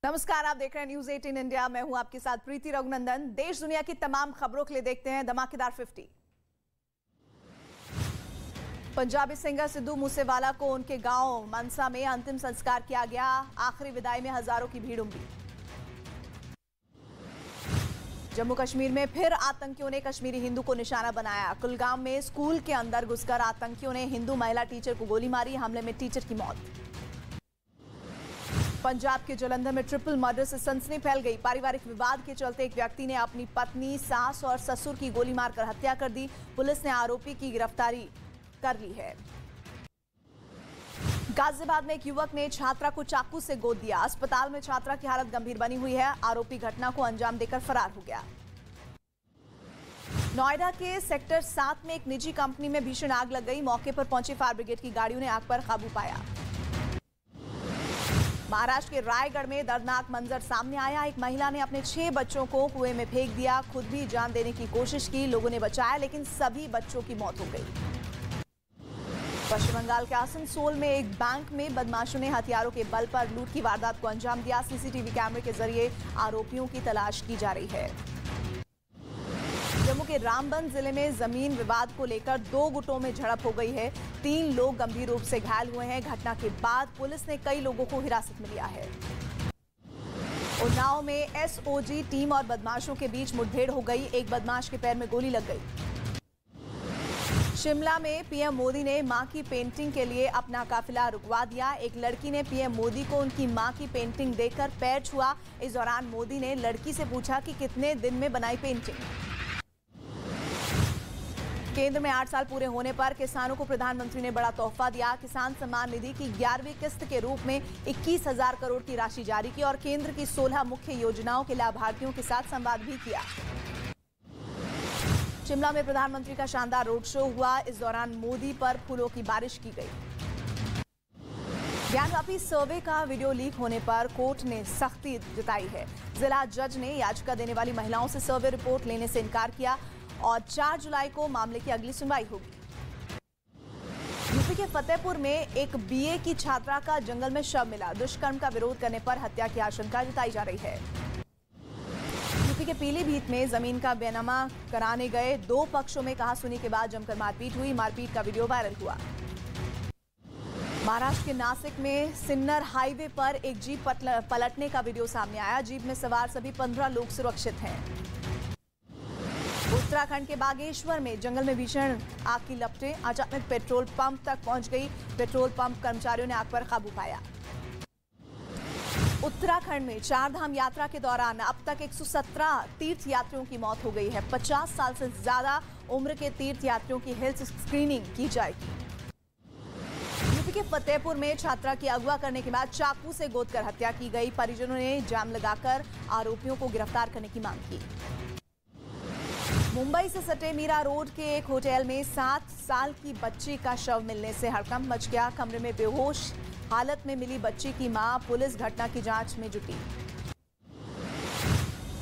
नमस्कार, आप देख रहे हैं न्यूज 18 इंडिया। मैं हूं आपके साथ प्रीति रघुनंदन। देश दुनिया की तमाम खबरों के लिए देखते हैं धमाकेदार 50। पंजाबी सिंगर सिद्धू मूसेवाला को उनके गांव मनसा में अंतिम संस्कार किया गया। आखिरी विदाई में हजारों की भीड़ उमड़ी। जम्मू कश्मीर में फिर आतंकियों ने कश्मीरी हिंदू को निशाना बनाया। कुलगाम में स्कूल के अंदर घुसकर आतंकियों ने हिंदू महिला टीचर को गोली मारी। हमले में टीचर की मौत। पंजाब के जालंधर में ट्रिपल मर्डर से सनसनी फैल गई। पारिवारिक विवाद के चलते एक व्यक्ति ने अपनी पत्नी, सास और ससुर की गोली मारकर हत्या कर दी। पुलिस ने आरोपी की गिरफ्तारी कर ली है। गाजियाबाद में एक युवक ने छात्रा को चाकू से गोद दिया। अस्पताल में छात्रा की हालत गंभीर बनी हुई है। आरोपी घटना को अंजाम देकर फरार हो गया। नोएडा के सेक्टर 7 में एक निजी कंपनी में भीषण आग लग गई। मौके पर पहुंची फायर ब्रिगेड की गाड़ियों ने आग पर काबू पाया। महाराष्ट्र के रायगढ़ में दर्दनाक मंजर सामने आया। एक महिला ने अपने 6 बच्चों को कुएं में फेंक दिया। खुद भी जान देने की कोशिश की। लोगों ने बचाया, लेकिन सभी बच्चों की मौत हो गई। पश्चिम बंगाल के आसनसोल में एक बैंक में बदमाशों ने हथियारों के बल पर लूट की वारदात को अंजाम दिया। सीसीटीवी कैमरे के जरिए आरोपियों की तलाश की जा रही है। जम्मू के रामबन जिले में जमीन विवाद को लेकर 2 गुटों में झड़प हो गई है। 3 लोग गंभीर रूप से घायल हुए हैं। घटना के बाद पुलिस ने कई लोगों को हिरासत में लिया है। उन्नाव में एसओजी टीम और बदमाशों के बीच मुठभेड़ हो गई। एक बदमाश के पैर में गोली लग गई। शिमला में पीएम मोदी ने मां की पेंटिंग के लिए अपना काफिला रुकवा दिया। एक लड़की ने पीएम मोदी को उनकी मां की पेंटिंग देकर पैर छुआ। इस दौरान मोदी ने लड़की से पूछा कि कितने दिन में बनाई पेंटिंग। केंद्र में 8 साल पूरे होने पर किसानों को प्रधानमंत्री ने बड़ा तोहफा दिया। किसान सम्मान निधि की 11वीं किस्त के रूप में 21,000 करोड़ की राशि जारी की और केंद्र की 16 मुख्य योजनाओं के लाभार्थियों के साथ संवाद भी किया। शिमला में प्रधानमंत्री का शानदार रोड शो हुआ। इस दौरान मोदी पर फूलों की बारिश की गई। ज्ञानवापी सर्वे का वीडियो लीक होने पर कोर्ट ने सख्ती जताई है। जिला जज ने याचिका देने वाली महिलाओं से सर्वे रिपोर्ट लेने से इनकार किया और 4 जुलाई को मामले की अगली सुनवाई होगी। यूपी के फतेहपुर में एक बीए की छात्रा का जंगल में शव मिला। दुष्कर्म का विरोध करने पर हत्या की आशंका जताई जा रही है। यूपी के पीलीभीत में जमीन का बेनामा कराने गए 2 पक्षों में कहासुनी के बाद जमकर मारपीट हुई। मारपीट का वीडियो वायरल हुआ। महाराष्ट्र के नासिक में सिन्नर हाईवे पर एक जीप पलटने का वीडियो सामने आया। जीप में सवार सभी 15 लोग सुरक्षित हैं। उत्तराखंड के बागेश्वर में जंगल में भीषण आग की लपटें। अचानक पेट्रोल पंप तक पहुंच गई। पेट्रोल पंप कर्मचारियों ने आग पर काबू पाया। उत्तराखंड में 4 धाम यात्रा के दौरान अब तक 117 तीर्थ यात्रियों की मौत हो गई है। 50 साल से ज्यादा उम्र के तीर्थ यात्रियों की हेल्थ स्क्रीनिंग की जाएगी। यूपी के फतेहपुर में छात्रा की अगवा करने के बाद चाकू से गोदकर हत्या की गई। परिजनों ने जाम लगाकर आरोपियों को गिरफ्तार करने की मांग की। मुंबई से सटे मीरा रोड के एक होटल में 7 साल की बच्ची का शव मिलने से हड़कंप मच गया। कमरे में बेहोश हालत में मिली बच्ची की मां। पुलिस घटना की जांच में जुटी।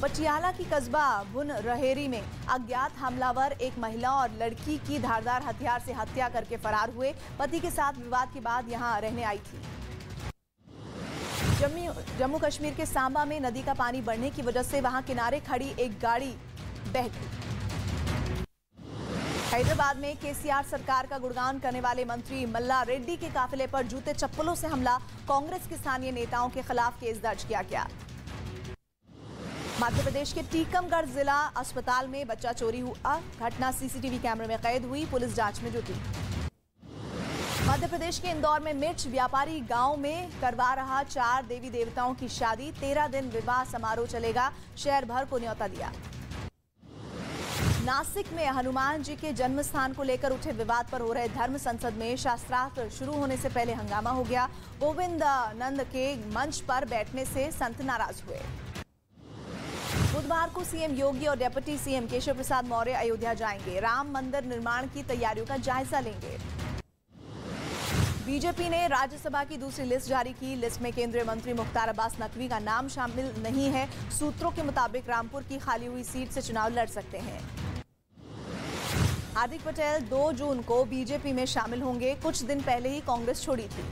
पटियाला की कस्बा भुन रहेरी में अज्ञात हमलावर एक महिला और लड़की की धारदार हथियार से हत्या करके फरार हुए। पति के साथ विवाद के बाद यहां रहने आई थी। जम्मू कश्मीर के सांबा में नदी का पानी बढ़ने की वजह से वहां किनारे खड़ी एक गाड़ी बह गई। हैदराबाद में केसीआर सरकार का गुणगान करने वाले मंत्री मल्ला रेड्डी के काफिले पर जूते चप्पलों से हमला। कांग्रेस के स्थानीय नेताओं के खिलाफ केस दर्ज किया गया। मध्य प्रदेश के टीकमगढ़ जिला अस्पताल में बच्चा चोरी हुआ। घटना सीसीटीवी कैमरे में कैद हुई। पुलिस जांच में जुटी। मध्य प्रदेश के इंदौर में मिर्च व्यापारी गांव में करवा रहा 4 देवी देवताओं की शादी। 13 दिन विवाह समारोह चलेगा। शहर भर को न्योता दिया। नासिक में हनुमान जी के जन्म स्थान को लेकर उठे विवाद पर हो रहे धर्म संसद में शास्त्रार्थ शुरू होने से पहले हंगामा हो गया। गोविंद नंद के मंच पर बैठने से संत नाराज हुए। बुधवार को सीएम योगी और डिप्टी सीएम केशव प्रसाद मौर्य अयोध्या जाएंगे। राम मंदिर निर्माण की तैयारियों का जायजा लेंगे। बीजेपी ने राज्यसभा की दूसरी लिस्ट जारी की। लिस्ट में केंद्रीय मंत्री मुख्तार अब्बास नकवी का नाम शामिल नहीं है। सूत्रों के मुताबिक रामपुर की खाली हुई सीट से चुनाव लड़ सकते हैं। हार्दिक पटेल 2 जून को बीजेपी में शामिल होंगे। कुछ दिन पहले ही कांग्रेस छोड़ी थी।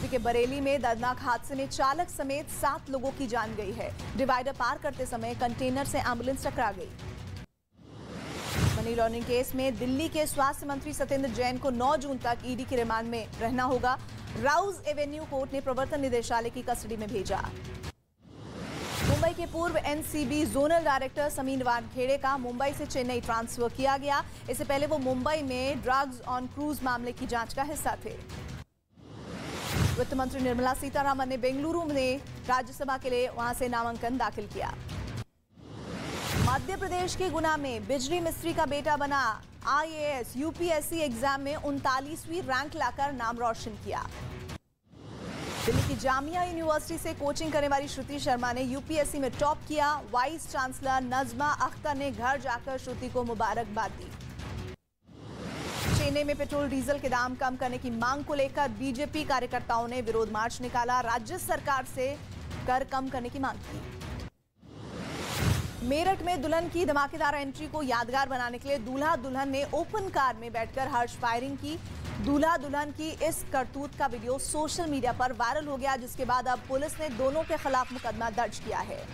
यूपी के बरेली में दर्दनाक हादसे में चालक समेत 7 लोगों की जान गई है। डिवाइडर पार करते समय कंटेनर से एम्बुलेंस टकरा गई। मनी लॉन्ड्रिंग केस में दिल्ली के स्वास्थ्य मंत्री सत्येंद्र जैन को 9 जून तक ईडी के रिमांड में रहना होगा। राउज एवेन्यू कोर्ट ने प्रवर्तन निदेशालय की कस्टडी में भेजा। मुंबई के पूर्व NCB zonal director Sameer Wankhede का मुंबई से चेन्नई ट्रांसफर किया गया। इससे पहले वो मुंबई में ड्रग्स ऑन क्रूज मामले की जांच का हिस्सा थे। वित्त मंत्री निर्मला सीतारामन ने बेंगलुरु में राज्यसभा के लिए वहां से नामांकन दाखिल किया। मध्य प्रदेश के गुना में बिजली मिस्त्री का बेटा बना आईएएस, यूपीएससी एग्जाम में 39वीं रैंक लाकर नाम रोशन किया। दिल्ली की जामिया यूनिवर्सिटी से कोचिंग करने वाली श्रुति शर्मा ने यूपीएससी में टॉप किया। वाइस चांसलर नजमा अख्तर ने घर जाकर श्रुति को मुबारकबाद दी। चेन्नई में पेट्रोल डीजल के दाम कम करने की मांग को लेकर बीजेपी कार्यकर्ताओं ने विरोध मार्च निकाला। राज्य सरकार से कर कम करने की मांग की। मेरठ में दुल्हन की धमाकेदार एंट्री को यादगार बनाने के लिए दूल्हा दुल्हन ने ओपन कार में बैठकर हर्ष फायरिंग की। दूल्हा दुल्हन की इस करतूत का वीडियो सोशल मीडिया पर वायरल हो गया, जिसके बाद अब पुलिस ने दोनों के खिलाफ मुकदमा दर्ज किया है।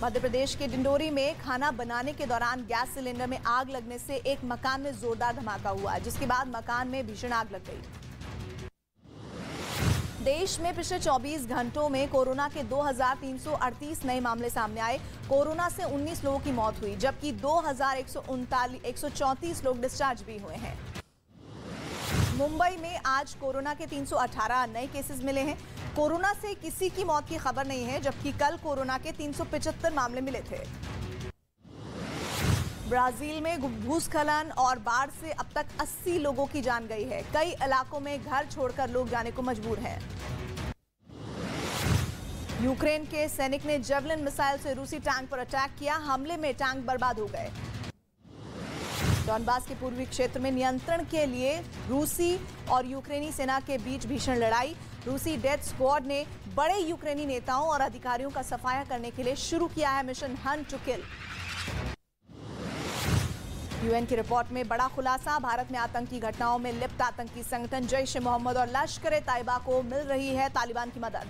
मध्य प्रदेश के डिंडोरी में खाना बनाने के दौरान गैस सिलेंडर में आग लगने से एक मकान में जोरदार धमाका हुआ, जिसके बाद मकान में भीषण आग लग गई। देश में पिछले 24 घंटों में कोरोना के 2338 नए मामले सामने आए। कोरोना से 19 लोगों की मौत हुई, जबकि 2134 लोग डिस्चार्ज भी हुए हैं। मुंबई में आज कोरोना के 318 नए केसेस मिले हैं। कोरोना से किसी की मौत की खबर नहीं है, जबकि कल कोरोना के 375 मामले मिले थे। ब्राजील में भूस्खलन और बाढ़ से अब तक 80 लोगों की जान गई है। कई इलाकों में घर छोड़कर लोग जाने को मजबूर हैं। यूक्रेन के सैनिक ने जेवलिन मिसाइल से रूसी टैंक पर अटैक किया। हमले में टैंक बर्बाद हो गए। डॉनबास के पूर्वी क्षेत्र में नियंत्रण के लिए रूसी और यूक्रेनी सेना के बीच भीषण लड़ाई। रूसी डेथ स्क्वाड ने बड़े यूक्रेनी नेताओं और अधिकारियों का सफाया करने के लिए शुरू किया है mission hunt to kill. UN की रिपोर्ट में बड़ा खुलासा। भारत में आतंकी घटनाओं में लिप्त आतंकी संगठन जैश ए मोहम्मद और लश्कर-ए-तैयबा को मिल रही है तालिबान की मदद।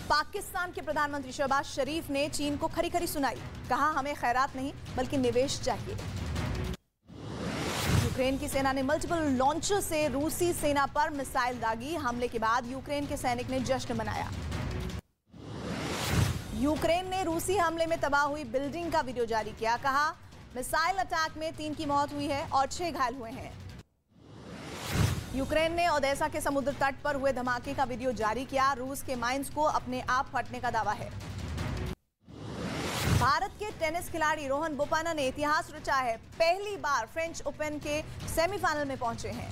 पाकिस्तान के प्रधानमंत्री शहबाज शरीफ ने चीन को खरी खरी सुनाई। कहा, हमें खैरात नहीं बल्कि निवेश चाहिए। यूक्रेन की सेना ने मल्टीपल लॉन्चर से रूसी सेना पर मिसाइल दागी। हमले के बाद यूक्रेन के सैनिक ने जश्न मनाया। यूक्रेन ने रूसी हमले में तबाह हुई बिल्डिंग का वीडियो जारी किया। कहा, मिसाइल अटैक में 3 की मौत हुई है और 6 घायल हुए हैं। यूक्रेन ने ओडेसा के समुद्र तट पर हुए धमाके का वीडियो जारी किया। रूस के माइंस को अपने आप फटने का दावा है। भारत के टेनिस खिलाड़ी रोहन बोपन्ना ने इतिहास रचा है। पहली बार फ्रेंच ओपन के सेमीफाइनल में पहुंचे हैं।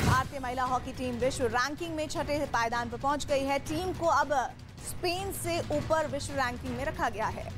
भारतीय महिला हॉकी टीम विश्व रैंकिंग में 6ठे पायदान पर पहुंच गई है। टीम को अब स्पेन से ऊपर विश्व रैंकिंग में रखा गया है।